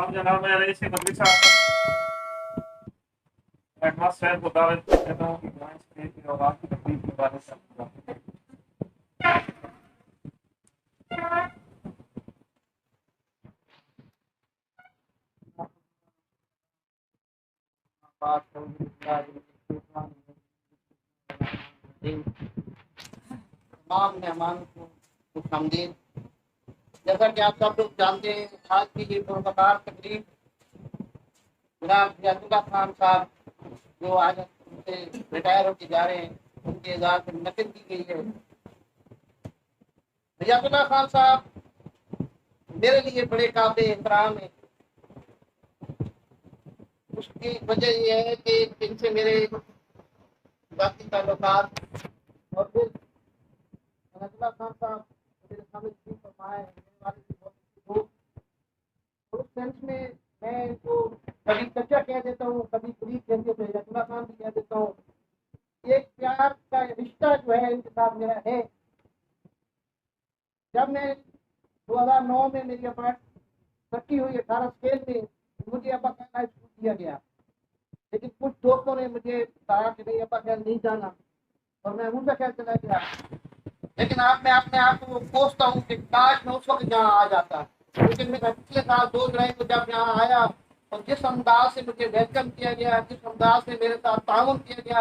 اب جناب میں رئیس مدرسہ ایٹماسفیئر کو دعوت دیتا ہوں کہ برانچ کے اور آپ کی تقریب کے بارے سے تمام مہمانوں کو خوش آمدید۔ جیسا کہ آپ سب لوگ جانتے ہیں، آج کی یہ پروقار تقریب جناب ریاض اللہ خان صاحب جو آج سے ریٹائر ہو کے جا رہے ہیں، ان کے اعزاز میں منعقد کی گئی ہے۔ ریاض اللہ خان صاحب میرے لیے بڑے قابل احترام ہیں۔ اس کی وجہ یہ ہے کہ ان سے میرے ذاتی تعلقات اور پھر ریاض اللہ خان صاحب میرے سامنے تشریف فرمائے ہیں، میرے والد سے بہت اچھی دوست۔ اس سینس میں ان کو کبھی چچا کہہ دیتا ہوں، کبھی قریب کہہ دیتا ہوں، ریاض اللہ خان بھی کہہ دیتا ہوں۔ ایک پیار کا رشتہ جو ہے ان کے ساتھ میرا ہے۔ جب میں 2009 میں میری اپارٹ رکھی ہوئی 18 اسکیل میں مجھے ابا کا اسکول دیا گیا، لیکن کچھ دوستوں نے مجھے کہا کہ نہیں ابا خیر نہیں جانا، اور میں موسیٰ خیر چلا گیا۔ لیکن اب میں اپنے آپ کو کوستا ہوں کہ کاش میں اس وقت یہاں آ جاتا، لیکن میں پچھلے سال 2 جولائی کو جب یہاں آیا اور جس انداز سے مجھے ویلکم کیا گیا، جس انداز سے میرے ساتھ تعاون کیا گیا،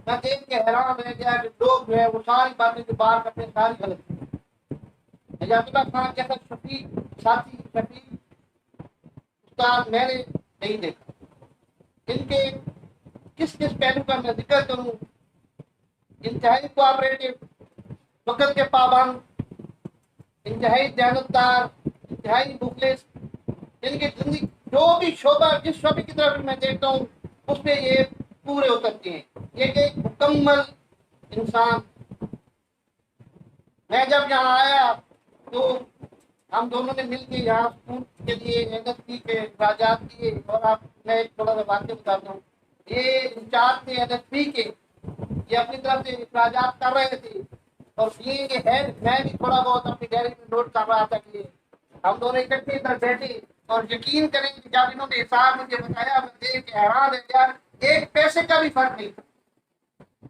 میں دیکھ کے حیران رہ گیا کہ لوگ جو ہے وہ ساری باتیں جو بات کرتے ہیں ساری غلط ہیں۔ ریاض اللہ خان جیسا شفیق ساتھی، شفیق استاد میں نے نہیں دیکھا۔ ان کے کس کس پہلو کا میں ذکر کروں؟ انتہائی کوآپریٹو، وقت کے پابند، انتہائی دیانتدار، انتہائی مخلص۔ ان کی زندگی جو بھی شعبہ، جس شعبے کی طرف میں دیکھتا ہوں اس پہ یہ پورے اترتے ہیں۔ یہ کہ ایک مکمل انسان۔ میں جب یہاں آیا تو ہم دونوں نے مل کے یہاں اسکول کے لیے محنت کی کہ اخراجات کیے، اور آپ میں ایک تھوڑا سا واقعہ بتاتا ہوں۔ یہ انچارج تھے NSP کے، یہ اپنی طرف سے اخراجات کر رہے تھے، اور یہ کہ ہے میں بھی تھوڑا بہت اپنی ڈائری میں نوٹ کر رہا تھا کہ ہم دونوں اکٹھے ادھر بیٹھے، اور یقین کریں کہ جب انہوں نے حساب مجھے بتایا میں دیکھ کے حیران رہ گیا، ایک پیسے کا بھی فرق نہیں تھا۔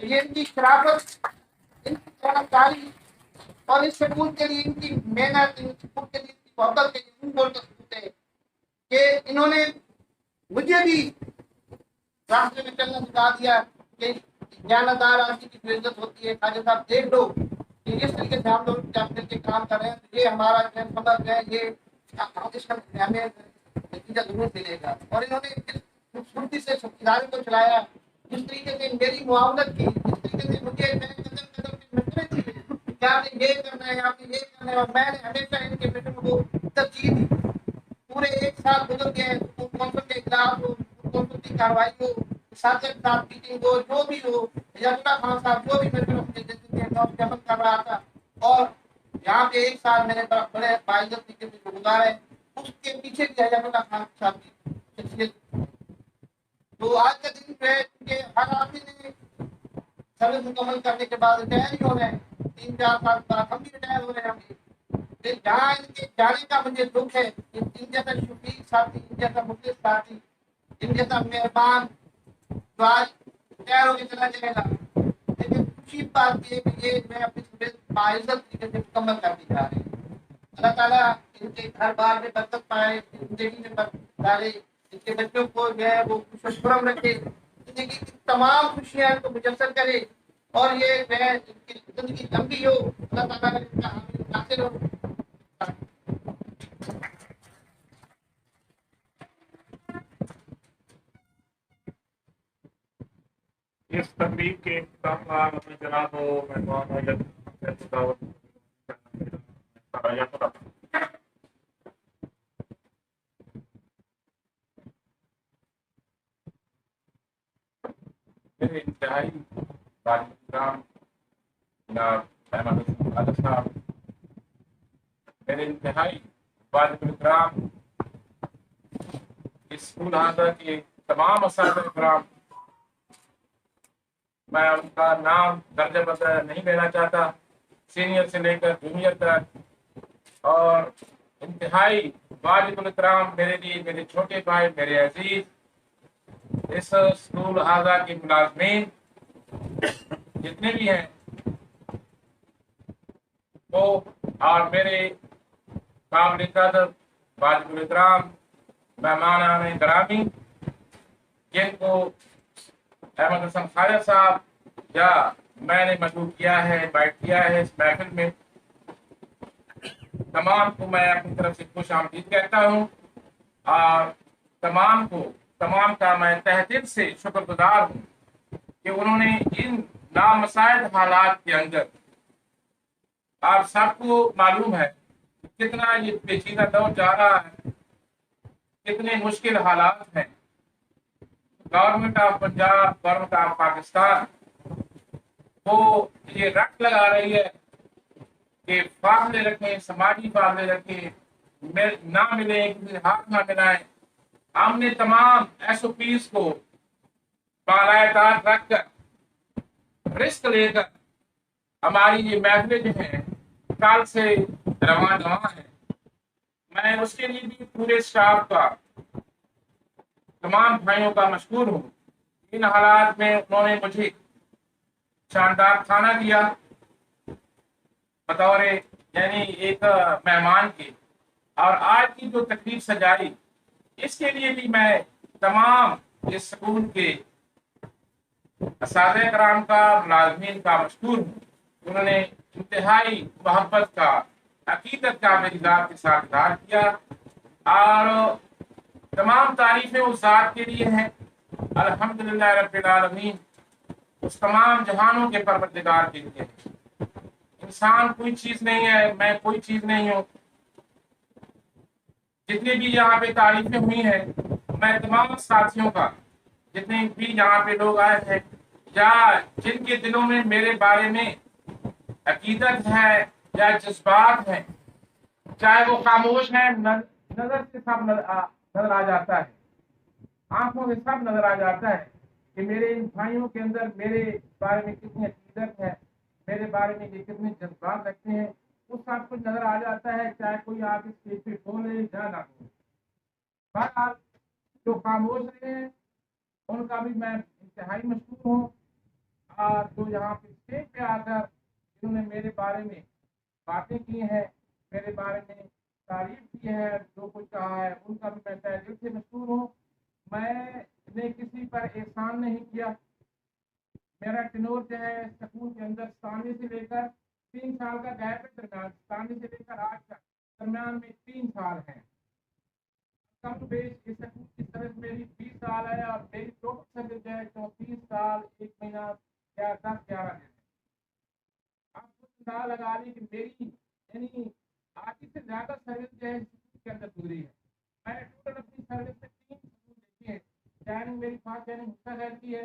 یہ ان کی شرافت، ان کی جانکاری اور اس سکول کے لیے ان کی محنت، ان سکول کے لیے ان کی محبت کے لیے بول کر سکتے ہیں کہ انہوں نے مجھے بھی راستے میں چلنا سکھا دیا کہ جانبدار آدمی کی جو عزت ہوتی ہے۔ خواجہ صاحب دیکھ لو کہ اس طریقے سے ہم لوگ جب مل کے کام کر رہے ہیں تو یہ ہمارا جو سبق ہے، یہ اس کا ہمیں نتیجہ ضرور ملے گا۔ اور انہوں نے اس خوبصورتی سے ادارے کو چلایا، جس طریقے سے میری معاونت کی، جس طریقے سے مجھے قدم قدم پہ مشورے دیے کہ آپ نے یہ کرنا ہے، آپ نے یہ کرنا ہے، اور میں نے ہمیشہ ان کے مشن کو ترجیح دی۔ پورے 1 سال گزر گئے، کونسل کے اجلاس ہو، کونسل کی کارروائی ہو، ساتھ میٹنگ ہو، جو بھی ہو، ریاض اللہ خان صاحب جو بھی میرے طرف مجھے دیتے تھے میں اس پہ عمل کر رہا تھا۔ اور یہاں پہ 1 سال میں نے بڑے باعزت طریقے سے گزارا ہے۔ اس کے پیچھے بھی ریاض اللہ خان صاحب کی شخصیت۔ تو آج کا دن جو ہے کہ ہر آدمی نے سروس مکمل کرنے کے بعد ریٹائر ہی ہونا ہے، 3-4 سال بعد ہم بھی ریٹائر ہو رہے ہیں۔ ہم جہاں ان کے جانے کا مجھے دکھ ہے، ان جیسا شفیق ساتھی، ان جیسا مخلص ساتھی، ان جیسا مہربان جو آج ریٹائر ہو کے چلا جائے گا، لیکن خوشی بات یہ کہ یہ میں اپنی باعزت طریقے سے مکمل کر کے جا رہے ہیں۔ اللہ تعالیٰ ان کے گھر بار میں برکت پائے، زندگی میں برکت ڈالے، ان کے بچوں کو جو ہے وہ خوش و خرم رکھے، زندگی کی تمام خوشیاں ان کو میسر کرے، اور یہ جو ہے ان کی زندگی لمبی ہو، اللہ تعالیٰ ان کا حاصل حاصل ہو۔ اس تقریب کے اختتام پر اپنے جناب و مہمان حضرت دعوت میرے انتہائی طالب کرام جناب احمد حسن خالد صاحب، میرے انتہائی والد کرام، اسکول آندھا کے تمام اساتذہ کرام، میں ان کا نام درجہ بدر نہیں لینا چاہتا، سینئر سے لے کر جونیئر تک، اور انتہائی वाजिबुल इकराम मेरे लिए, मेरे छोटे भाई, मेरे अजीज, इस स्कूल आज़ा के मुलाजमीन जितने भी हैं वो, और मेरे काबिल कदर वाजिबुल इकराम मेहमान ग्रामी, जिनको अहमद हसन खाजा साहब या मैंने मजबूर किया है, इन्वाइट किया है इस महफिल में, तमाम को मैं अपनी तरफ से खुश आमदीद कहता हूँ। और तमाम का मैं तहे दिल से शुक्रगुजार हूँ कि उन्होंने इन नामसाइद हालात के अंदर, आप सबको मालूम है कितना ये पेचीदा दौर जा रहा है, कितने मुश्किल हालात हैं। Government of Punjab, government of Pakistan वो ये रट लगा रही है कि फासले रखें, समाजी फासले रखें, ना मिले, किसी हाथ ना मिलाएं। हमने तमाम SOPs को बालायदार रखकर, रिस्क लेकर हमारी ये महफिलें जो हैं कल से रवां दवा है। मैं उसके लिए भी पूरे स्टाफ का, तमाम भाइयों का मशकूर हूँ। इन हालात में उन्होंने मुझे शानदार खाना दिया बतौर यानी एक मेहमान के, और आज की जो तकरीब सजाई इसके लिए भी मैं तमाम इस स्कूल के असातिज़ा कराम का, मुलाज़मीन का मशकूर हूँ। उन्होंने इंतहाई मोहब्बत का, अकीदत का मेरी ज़ात के साथ इज़हार किया, और तमाम तारीफें उस ज़ात के लिए हैं अल्हम्दुलिल्लाह रब्बिल आलमीन, उस तमाम जहानों के परवरदिगार के लिए। इंसान कोई चीज नहीं है, मैं कोई चीज नहीं हूँ। जितनी भी यहाँ पे तारीफें हुई हैं, मैं तमाम साथियों का, जितने भी यहाँ पे लोग आए हैं या जिनके दिलों में मेरे बारे में अकीदत है या जज्बात हैं, चाहे वो खामोश है, नजर से सब नजर आ जाता है, आंखों से सब नजर आ जाता है कि मेरे इन भाइयों के अंदर मेरे बारे में कितनी अकीदत है, मेरे बारे में ये कितने जज्बात रखते हैं, वो सब कुछ नजर आ जाता है, चाहे कोई आगे स्टेज पे बोले या ना बोले। बहरहाल जो खामोश रहे हैं उनका भी मैं इंतहाई मशहूर हूँ, और जो यहाँ पे स्टेज पे आकर जिन्होंने मेरे बारे में बातें की हैं, मेरे बारे में तारीफ की है, जो कुछ कहा है, उनका भी मैं तहे दिल से मशहूर हूँ। मैंने किसी पर एहसान नहीं किया। मेरा टेन्योर जो है स्कूल के अंदर 97 से लेकर 3 साल का गैप है, दरमियान 97 से लेकर आज तक दरमियान में 3 साल है। कम बेश इस स्कूल की सर्विस मेरी 20 साल है, और मेरी टोटल सर्विस जो है 34 साल 1 महीना या 10-11 दिन है। आप कुछ ना लगा ली कि मेरी यानी आधी से ज्यादा सर्विस जो है स्कूल के अंदर गुजरी है। मैंने टोटल अपनी सर्विस में 3 स्कूल देखी है। ट्रेनिंग मेरी 5 ट्रेनिंग मुफ्ता खैर की है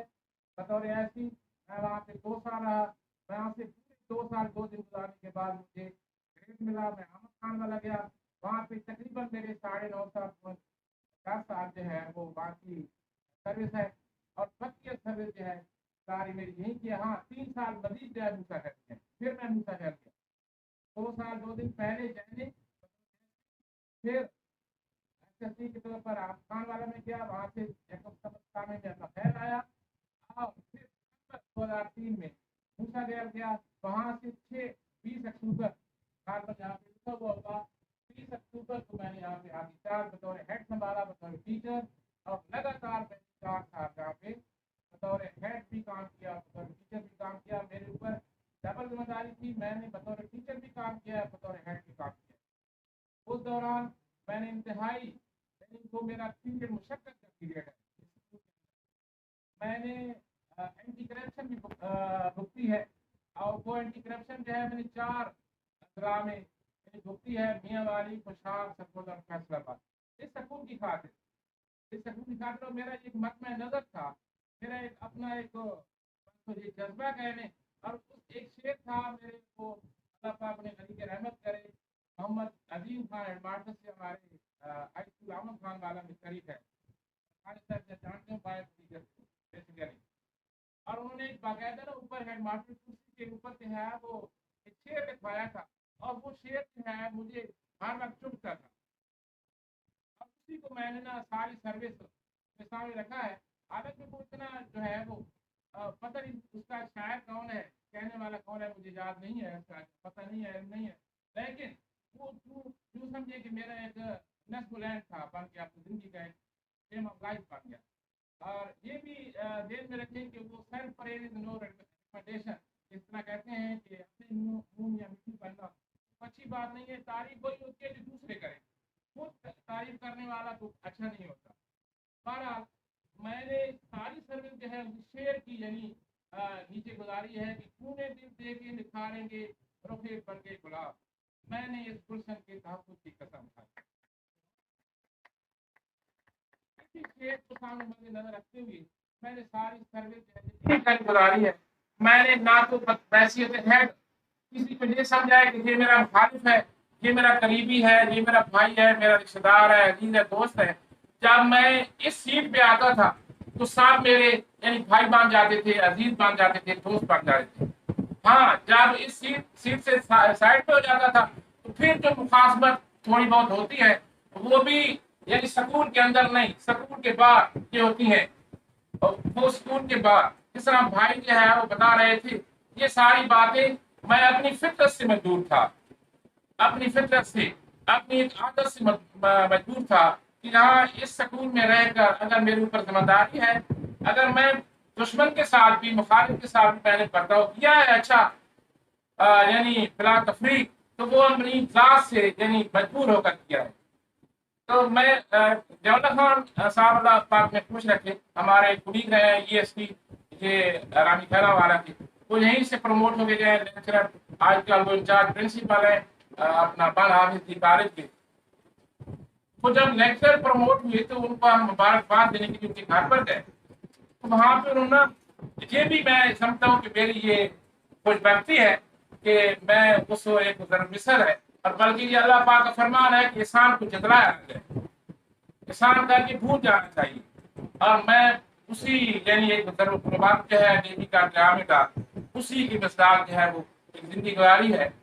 बतौर ऐसी, मैं वहाँ पे 2 साल रहा। वहाँ से पूरे 2 साल 2 दिन गुजारने के बाद मुझे ग्रेड मिला, मैं अहमद खान वाला गया। वहाँ पे तकरीबन मेरे 9.5 साल 10 साल जो है वो वहाँ की सर्विस है, और बाकी सर्विस जो है सारी मेरी यही की है। हाँ, 3 साल मजीद जो है मूसा खैर किया, फिर मैं मूसा खैर गया 2 साल 2 दिन पहले जाने, फिर SSC के तौर पर आफगान वाला में गया, वहाँ से में अपना खैर आया, और फिर 2003 में मूसा गैर गया। वहाँ से 20 अक्टूबर साल पर यहाँ पे लिखा हुआ होगा, 30 अक्टूबर को मैंने यहाँ पे आदित्यार बतौर हेड संभाला, बतौर टीचर, और लगातार मैंने 4 साल यहाँ पे बतौर हेड भी काम किया, बतौर टीचर भी काम किया। मेरे ऊपर डबल जिम्मेदारी थी, मैंने बतौर टीचर भी काम किया, बतौर हेड भी काम किया। उस दौरान मैंने इंतहाई, जो मेरा पीरियड मुशक्कत का पीरियड है, मैंने एंटी करप्शन भी भुगती है, और वो एंटी करप्शन जो है मैंने 4 अजरा में भुगती है, मियाँ वाली, खुशहाल, सकोल और फैसलाबाद। इस स्कूल की खातिर मेरा एक मतम नजर था, मेरा एक अपना एक जज्बा कहने, और उस एक शेर था मेरे को, अल्लाह पाक ने गनी के रहमत करे, मोहम्मद अजीम खान हेडमास्टर से हमारे हाई स्कूल अहमद खान वाला में शरीक है, जानते हो बाय बेसिकली। और उन्होंने एक बाकायदा ना ऊपर हेडमास्टर कुर्सी के ऊपर जो है वो एक शेर लिखवाया था, और वो शेर जो है मुझे हर वक्त चुभता था। उसी को मैंने ना सारी सर्विस के सामने रखा है। हालांकि वो इतना जो है वो पता नहीं उसका शायर कौन है, कहने वाला कौन है मुझे याद नहीं है, उसका पता नहीं है, लेकिन वो यूं समझे कि मेरा एक नेस्बुलैंड था, बन गया अपनी जिंदगी का एक एम ऑफ लाइफ बन गया। और ये भी ध्यान में रखें कि वो self prayer is no recommendation, इस तरह कहते हैं कि अपने मुंह या मिट्टी बनना अच्छी बात नहीं है। तारीफ वही होती है जो दूसरे करें, खुद तारीफ करने वाला तो अच्छा नहीं होता। बहरहाल मैंने सारी सर्विस जो है शेयर की, यानी नीचे गुजारी है कि खूने दिल दे के निखारेंगे रुखे बन के गुलाब, मैंने इस गुलशन के तहफ्फुज़ की कसम खाई। इसी शेर को सामने मद्देनजर रखते हुए मैंने सारी सर्विस जो है जितनी कर गुजारी है, मैंने ना तो हैसियत हेड किसी को ये समझाया कि ये मेरा मुखालिफ है, ये मेरा करीबी है, ये मेरा भाई है, मेरा रिश्तेदार है, अजीज है, दोस्त है। जब मैं इस सीट पे आता था तो सब मेरे यानी भाई बन जाते थे, अजीज बन जाते थे, दोस्त बन जाते थे। हाँ, जब इस सीट से साइड पे हो जाता था तो फिर जो मुखासमत थोड़ी बहुत होती है वो भी यानी सकून के अंदर नहीं, सकून के बाहर ये होती है। और वो सकून के बाद जिस तरह भाई जो है वो बता रहे थे, ये सारी बातें मैं अपनी फितरत से मजबूर था, अपनी फितरत से, अपनी एक आदत से मजबूर था कि यहाँ इस सकून में रहकर अगर मेरे ऊपर जिम्मेदारी है, अगर मैं दुश्मन के साथ भी मुखालिफ के साथ भी मैंने बर्ताव किया है अच्छा यानी फिलहाल तफरी, तो वो अपनी जात से यानी मजबूर होकर किया है। तो मैं जवाला खान साहब अल्लाह पाक में खुश रखे, हमारे कुलीग रहे ESP ये रानी खैरा वाला के, वो यहीं से प्रमोट हो गए लेक्चरर, आजकल वो इंचार्ज प्रिंसिपल है अपना बल हाफिज कॉलेज के। वो जब लेक्चर प्रमोट हुए तो उनको हम मुबारकबाद देने के लिए उनके घर पर गए, तो वहां पर उन्होंने ये भी मैं समझता हूँ कि मेरी ये खुशबख्ती है कि मैं उस एक मिसर है, और बल्कि ये अल्लाह पाक का फरमान है कि इंसान को जतलाया जाए, इंसान करके भूल जाना चाहिए। और मैं उसी यानी एक मुबारक जो है नेकी का क़याम का उसी की मिसाल जो है वो एक जिंदगी गुजारी है।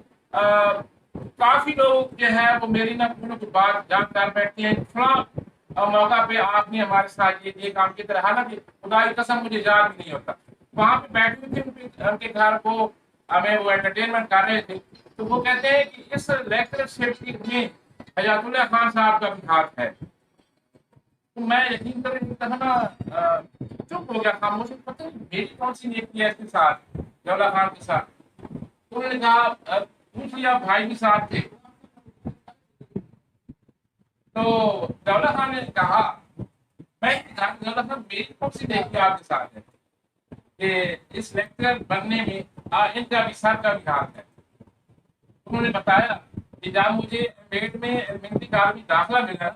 काफी लोग जो है वो मेरी ना पूनों की बात जानकार बैठते हैं, फला मौका पे आपने हमारे साथ ये काम की तरह, हालांकि खुदा की कसम मुझे याद भी नहीं होता। वहां पे बैठे हुए थे उनके घर को हमें वो एंटरटेनमेंट कर रहे थे, तो वो कहते हैं कि इस लेक्चरशिप में हयातुल्लाह खान साहब का भी हाथ है। तो मैं यकीन कर ना चुप हो गया, खामोश, पता नहीं मेरी कौन सी नेकी है इसके साथ, जवाला खान के साथ। तो उन्होंने कहा पूछ लिया भाई के साथ थे, तो जवाला खान ने कहा मैं जवाला खान मेरी कौन सी नेकी आपके साथ है कि इस लेक्चर बनने में इनका भी सर का भी हाथ है। उन्होंने बताया कि जब मुझे एमएड में एलिमेंट्री कॉलेज में दाखिला मिला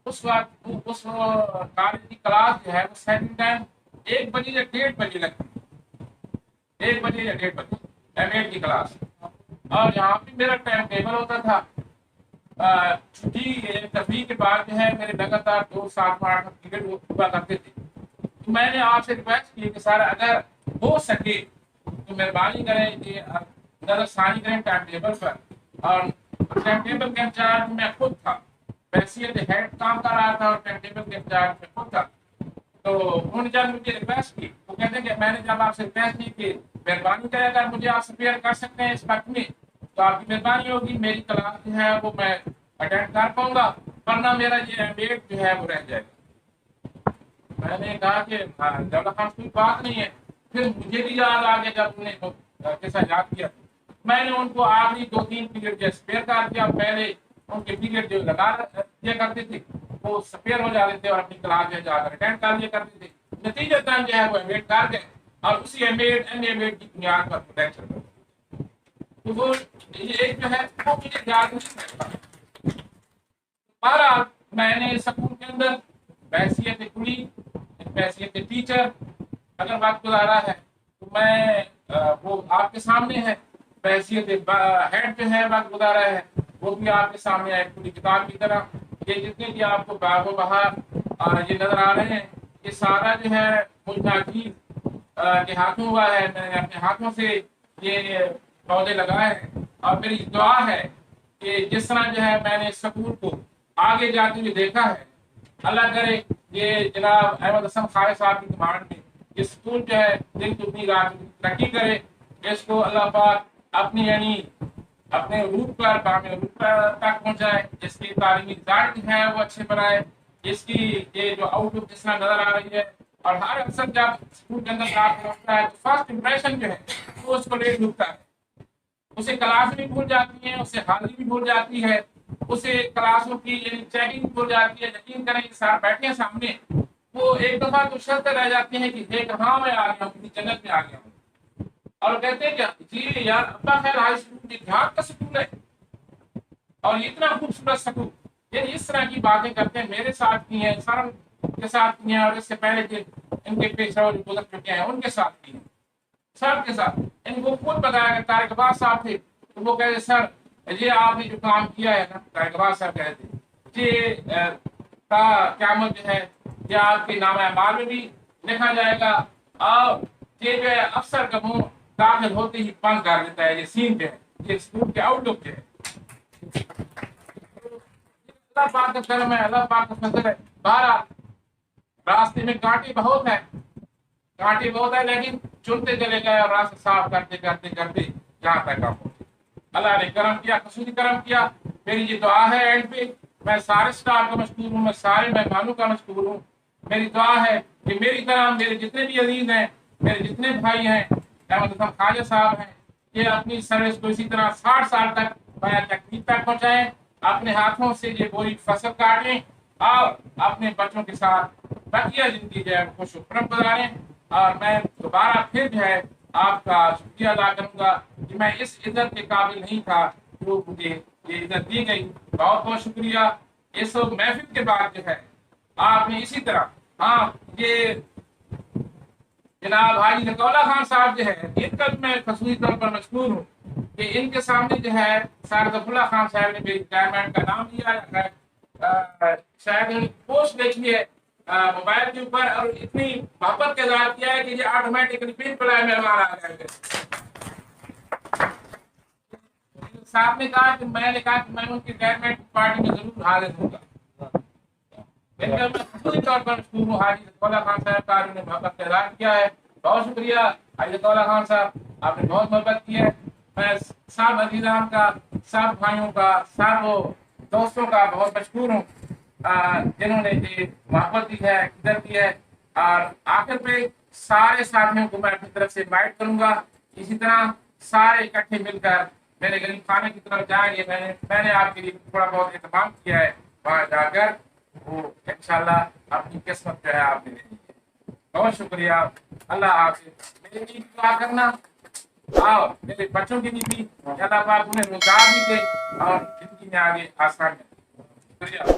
उस वक्त उस कॉलेज की क्लास जो है वो सेकंड टाइम 1 बजे या 1:30 बजे लगती, 1 बजे या 1:30 बजे एमएड की क्लास। और यहाँ पे मेरा टाइम टेबल होता था, छुट्टी तफरी के बाद जो है मेरे लगातार 2 7 8 पीरियड हुआ करते थे। तो मैंने आपसे रिक्वेस्ट की कि सर अगर हो सके तो मेहरबानी करें कि नजरसानी करें टाइम टेबल पर। और टाइम टेबल के इंचार्ज मैं खुद था, हैसियत हेड काम कर रहा था और टाइम टेबल के इंचार्ज में खुद था। तो उन्होंने जब मुझे रिक्वेस्ट की, वो कहते हैं कि मैंने जब आपसे रिक्वेस्ट की कि मेहरबानी करें अगर मुझे आप स्पेयर कर सकते हैं इस वक्त में तो आपकी मेहरबानी होगी, मेरी क्लास जो है वो मैं अटेंड कर पाऊंगा, वरना मेरा ये एमएड जो है वो रह जाएगा। मैंने कहा कि जवाला खान कोई बात नहीं है। फिर मुझे भी याद आ गया जब उन्होंने कैसा याद किया, मैंने उनको आखिरी 2-3 पीरियड जो स्पेयर कर दिया, पहले उनके पीरियड जो लगा दिया करते थे वो स्पेयर हो जाते थे और अपनी क्लास जो जाकर अटेंड कर लिया करते थे। नतीजतन जो है वो एमएड कर गए और उसी एमएड की बुनियाद पर लेक्चर करते। तो वो ये एक जो है वो मुझे याद नहीं रहता। बहरहाल मैंने स्कूल के अंदर हैसियत कुली, हैसियत टीचर अगर बात गुजारा है तो मैं वो आपके सामने है, हैसियत हेड जो है बात गुजारा है वो भी आपके सामने है पूरी किताब की तरह। ये जितने भी आपको बागो बहार ये नजर आ रहे हैं ये सारा जो है मुझे के हाथों हुआ है, मैंने अपने हाथों से ये पौधे लगाए हैं। और मेरी दुआ है कि जिस तरह जो है मैंने स्कूल को आगे जाते हुए देखा है اللہ کرے یہ جناب احمد حسن خالد صاحب کی کمانڈ میں یہ اسکول جو ہے دن دگنی رات چگنی ترقی کرے. اس کو اللہ پاک اپنی یعنی اپنے روپ پر بام روپ تک پہنچائے. جس کی تعلیمی ذات ہے وہ اچھے بنائے. جس کی یہ جو آؤٹ لک جس طرح نظر آ رہی ہے اور ہر افسر جب اسکول کے اندر داخل ہوتا ہے تو فرسٹ امپریشن جو ہے وہ اس کو لے ڈوبتا ہے. اسے کلاس بھی بھول جاتی ہیں, اسے حاضری بھی بھول جاتی ہے, اسے کلاسوں کی یعنی چیکنگ بھول جاتی ہے. یقین کریں کہ ساتھ بیٹھے ہیں سامنے, وہ ایک دفعہ تو شرط رہ جاتی ہیں کہ دیکھ ہاں میں آ گیا ہوں, کسی جنت میں آ گیا ہوں. اور کہتے ہیں کہ جی یار ابا خیر ہائی اسکول یہ گھاٹ کا سکول ہے اور اتنا خوبصورت سکول. یہ اس طرح کی باتیں کرتے ہیں. میرے ساتھ کی ہیں, سر کے ساتھ کی ہیں, اور اس سے پہلے کے ان کے پیشہ گزر چکے ہیں ان کے ساتھ کی ہیں, سب کے ساتھ. ان کو خود بتایا کہ طارق عباس صاحب تھے تو وہ کہتے سر یہ آپ نے جو کام کیا ہے نا, طارق عباس صاحب کہتے جی قیامت جو ہے یہ آپ کے نام اعمال میں بھی لکھا جائے گا. اور یہ جو ہے افسر کا منہ داخل ہوتے ہی بند کر دیتا ہے. یہ سین جو ہے یہ اسکول کے آؤٹ لک جو ہے اللہ پاک کا کرم ہے, اللہ پاک کا فضل ہے. بہرحال راستے میں کانٹے بہت ہے, کانٹے بہت ہے, لیکن چنتے چلے گئے اور راستہ صاف کرتے کرتے کرتے جہاں تک آپ پہنچے. اللہ نے کرم کیا, خصوصی کرم کیا. میری یہ دعا ہے اینڈ پہ, میں سارے اسٹاف کا مشکور ہوں, میں سارے مہمانوں کا مشکور ہوں. میری دعا ہے کہ میری طرح میرے جتنے بھی عزیز ہیں, میرے جتنے بھائی ہیں, احمد حسن خواجہ صاحب ہیں, یہ اپنی سروس کو اسی طرح 60 سال تک تکمیل تک پہنچائیں. اپنے ہاتھوں سے یہ بوری فصل کاٹیں اور اپنے بچوں کے ساتھ بقیہ زندگی جو ہے خوش و خرم گزاریں. اور میں دوبارہ پھر جو ہے آپ کا شکریہ ادا کروں گا کہ میں اس عزت کے قابل نہیں تھا جو مجھے یہ عزت دی گئی. بہت بہت شکریہ. اس محفل کے بعد جو ہے آپ نے اسی طرح ہاں یہ جناب حاجی ذکاءاللہ خان صاحب جو ہے ان کا بھی میں خصوصی طور پر مشکور ہوں کہ ان کے سامنے جو ہے سر ظفر اللہ خان صاحب نے میری ریٹائرمنٹ کا نام لیا ہے. شاید انہوں نے پوسٹ دیکھی ہے موبائل کے اوپر اور اتنی محبت کا اظہار کیا ہے کہ یہ آٹومیٹکلی پن پلائے مہمان آ جائیں گے. صاحب نے کہا کہ میں نے کہا کہ میں ان کی ریٹائرمنٹ پارٹی میں ضرور حاضر ہوں گا. ان کا میں خصوصی طور پر مشکور ہوں حاجی ذکاءاللہ خان صاحب کا, انہوں نے محبت کا اظہار کیا ہے. بہت شکریہ حاجی ذکاءاللہ خان صاحب, آپ نے بہت محبت کی ہے. میں سب عزیزان کا, سب بھائیوں کا, سب دوستوں کا بہت مشکور ہوں جنہوں نے یہ محبت دی ہے, قدر دی ہے. اور آخر پہ سارے ساتھیوں کو میں اپنی طرف سے انوائٹ کروں گا. اسی طرح سارے اکٹھے مل کر میرے غریب خانے کی طرف جائیں گے. میں نے آپ کے لیے تھوڑا بہت اہتمام کیا ہے, وہاں جا کر وہ انشاءاللہ اپنی قسمت جو ہے آپ نے دینی ہے. بہت شکریہ. اللہ حافظ. میرے لیے دعا کرنا اور میرے بچوں کے لیے بھی اللہ پاک انہیں روزگار بھی دے اور زندگی میں آگے آسان ہے. شکریہ.